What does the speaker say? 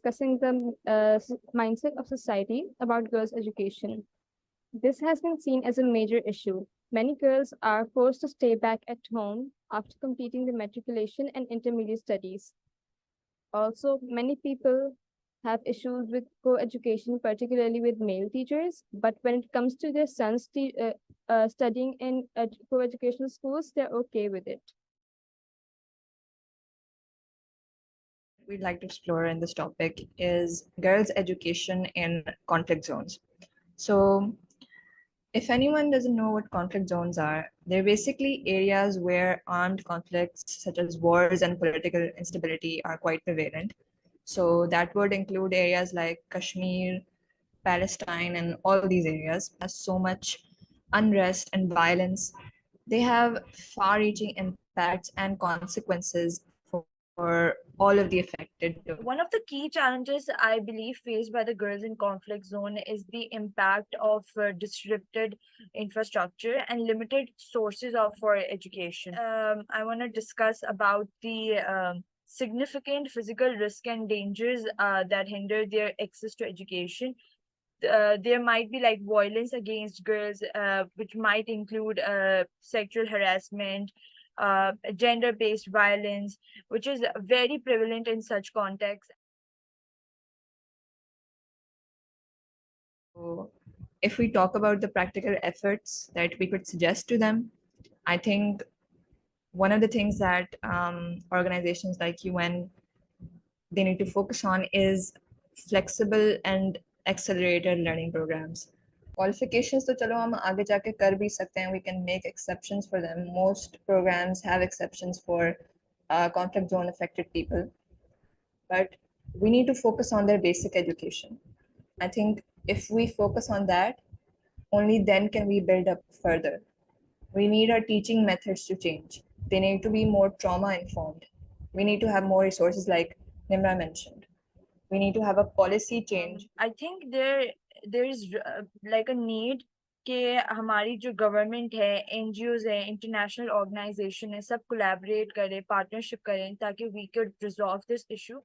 discussing the mindset of society about girls' education. This has been seen as a major issue. Many girls are forced to stay back at home after completing the matriculation and intermediate studies. Also, many people have issues with co-education, particularly with male teachers. But when it comes to their sons studying in co-educational schools, they're okay with it. We'd like to explore in this topic is girls' education in conflict zones. So, if anyone doesn't know what conflict zones are, they're basically areas where armed conflicts such as wars and political instability are quite prevalent. So, that would include areas like Kashmir, Palestine, and all these areas. Has so much unrest and violence. They have far reaching impacts and consequences for all of the affected. One of the key challenges I believe faced by the girls in conflict zone is the impact of disrupted infrastructure and limited sources of for education. I want to discuss about the significant physical risk and dangers that hinder their access to education. There might be like violence against girls, which might include sexual harassment, gender-based violence, which is very prevalent in such contexts. So, if we talk about the practical efforts that we could suggest to them, I think one of the things that organizations like UN they need to focus on is flexible and accelerated learning programs. Qualifications तो चलो हम आगे जाके कर भी सकते हैं. We can make exceptions for them. Most programs have exceptions for conflict zone affected people, but we need to focus on their basic education. I think if we focus on that, only then can we build up further. We need our teaching methods to change. They need to be more trauma informed. We need to have more resources like Nimra mentioned. We need to have a policy change. I think there is like a need कि हमारी जो government है, NGOs है, international organisation है, सब collaborate करें, partnership करें ताकि we could resolve this issue